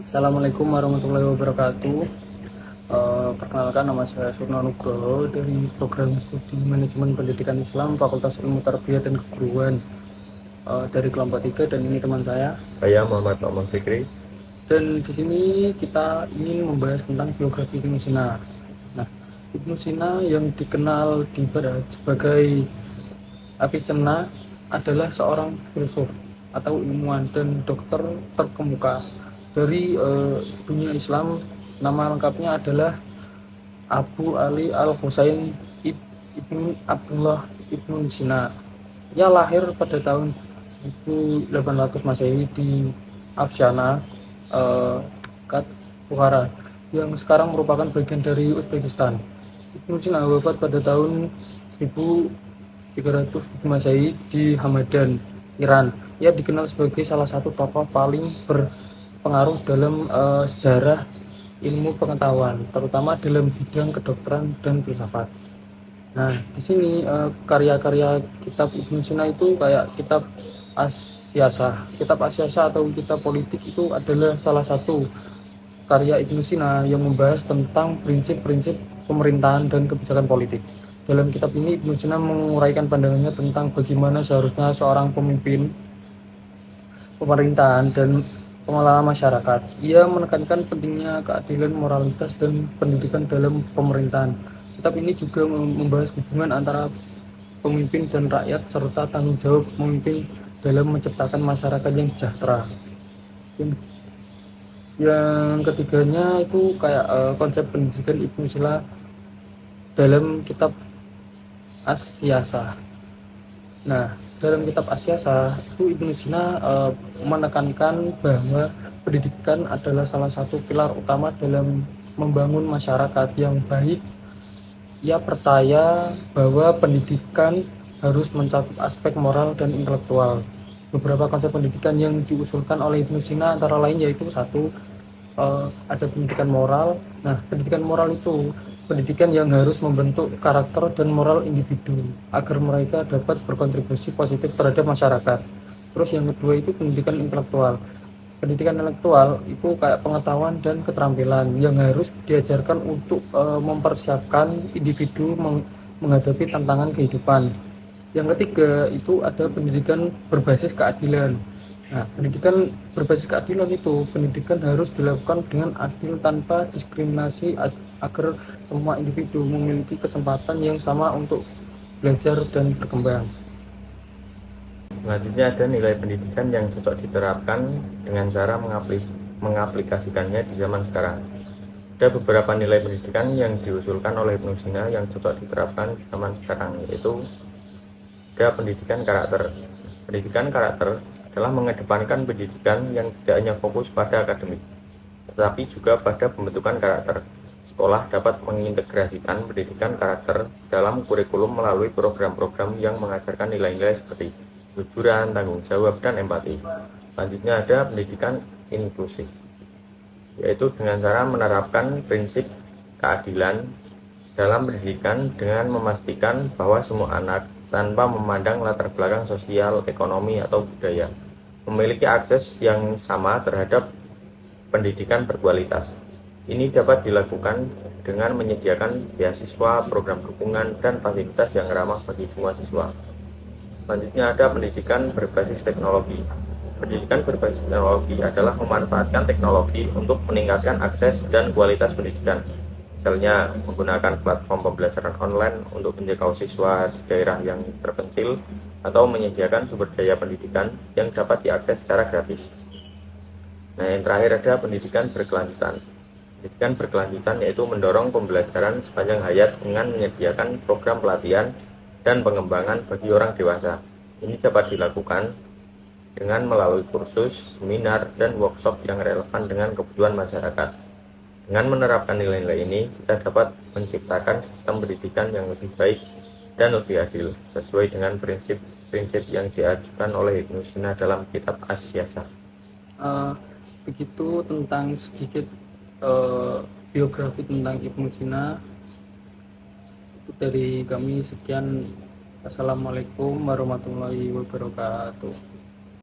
Assalamualaikum warahmatullahi wabarakatuh. Perkenalkan, nama saya Surno Nugroho dari Program Studi Manajemen Pendidikan Islam Fakultas Ilmu Tarbiyah dan Keguruan, dari kelompok 3, dan ini teman saya. Saya Muhammad Nokman Fikri. Dan di sini kita ingin membahas tentang biografi Ibnu Sina. Nah, Ibnu Sina yang dikenal di Barat sebagai Avicenna adalah seorang filsuf atau ilmuwan dan dokter terkemuka dari dunia Islam. Nama lengkapnya adalah Abu Ali Al-Husain Ibnu Abdullah Ibnu Sina. Ia lahir pada tahun 1800 Masehi di Afshana, dekat Bukhara, yang sekarang merupakan bagian dari Uzbekistan. Ibnu Sina wafat pada tahun 1307 Masehi di Hamadan, Iran. Ia dikenal sebagai salah satu tokoh paling berpengaruh dalam sejarah ilmu pengetahuan, terutama dalam bidang kedokteran dan filsafat. Nah, di sini karya-karya kitab Ibnu Sina itu kayak kitab As-Siyasah. Kitab As-Siyasah atau kitab politik itu adalah salah satu karya Ibnu Sina yang membahas tentang prinsip-prinsip pemerintahan dan kebijakan politik. Dalam kitab ini Ibnu Sina menguraikan pandangannya tentang bagaimana seharusnya seorang pemimpin pemerintahan dan pengelola masyarakat. Ia menekankan pentingnya keadilan, moralitas, dan pendidikan dalam pemerintahan. Kitab ini juga membahas hubungan antara pemimpin dan rakyat serta tanggung jawab pemimpin dalam menciptakan masyarakat yang sejahtera. Yang ketiganya itu kayak konsep pendidikan Ibnu Sina dalam kitab As-Siyasah. Nah, dalam kitab As-Siyasah itu Ibnu Sina menekankan bahwa pendidikan adalah salah satu pilar utama dalam membangun masyarakat yang baik. Ia percaya bahwa pendidikan harus mencakup aspek moral dan intelektual. Beberapa konsep pendidikan yang diusulkan oleh Ibnu Sina antara lain yaitu satu, ada pendidikan moral. Nah, pendidikan moral itu pendidikan yang harus membentuk karakter dan moral individu agar mereka dapat berkontribusi positif terhadap masyarakat. Terus yang kedua itu pendidikan intelektual. Pendidikan intelektual itu kayak pengetahuan dan keterampilan yang harus diajarkan untuk mempersiapkan individu menghadapi tantangan kehidupan. Yang ketiga itu ada pendidikan berbasis keadilan. Nah, pendidikan berbasis keadilan itu pendidikan harus dilakukan dengan adil tanpa diskriminasi agar semua individu memiliki kesempatan yang sama untuk belajar dan berkembang. Selanjutnya ada nilai pendidikan yang cocok diterapkan dengan cara mengaplikasikannya di zaman sekarang. Ada beberapa nilai pendidikan yang diusulkan oleh Ibnu Sina yang cocok diterapkan di zaman sekarang, yaitu ada pendidikan karakter. Pendidikan karakter adalah mengedepankan pendidikan yang tidak hanya fokus pada akademik, tetapi juga pada pembentukan karakter. Sekolah dapat mengintegrasikan pendidikan karakter dalam kurikulum melalui program-program yang mengajarkan nilai-nilai seperti kejujuran, tanggung jawab, dan empati. Selanjutnya ada pendidikan inklusif, yaitu dengan cara menerapkan prinsip keadilan dalam pendidikan dengan memastikan bahwa semua anak tanpa memandang latar belakang sosial, ekonomi, atau budaya memiliki akses yang sama terhadap pendidikan berkualitas. Ini dapat dilakukan dengan menyediakan beasiswa, program dukungan, dan fasilitas yang ramah bagi semua siswa. Selanjutnya ada pendidikan berbasis teknologi. Pendidikan berbasis teknologi adalah memanfaatkan teknologi untuk meningkatkan akses dan kualitas pendidikan. Misalnya menggunakan platform pembelajaran online untuk menjangkau siswa di daerah yang terpencil atau menyediakan sumber daya pendidikan yang dapat diakses secara gratis. Nah, yang terakhir ada pendidikan berkelanjutan. Pendidikan berkelanjutan yaitu mendorong pembelajaran sepanjang hayat dengan menyediakan program pelatihan dan pengembangan bagi orang dewasa. Ini dapat dilakukan dengan melalui kursus, seminar, dan workshop yang relevan dengan kebutuhan masyarakat. Dengan menerapkan nilai-nilai ini, kita dapat menciptakan sistem pendidikan yang lebih baik dan lebih adil, sesuai dengan prinsip-prinsip yang diajukan oleh Ibnu Sina dalam kitab As-Siyasah. Begitu tentang sedikit biografi tentang Ibnu Sina. Dari kami sekian. Assalamualaikum warahmatullahi wabarakatuh.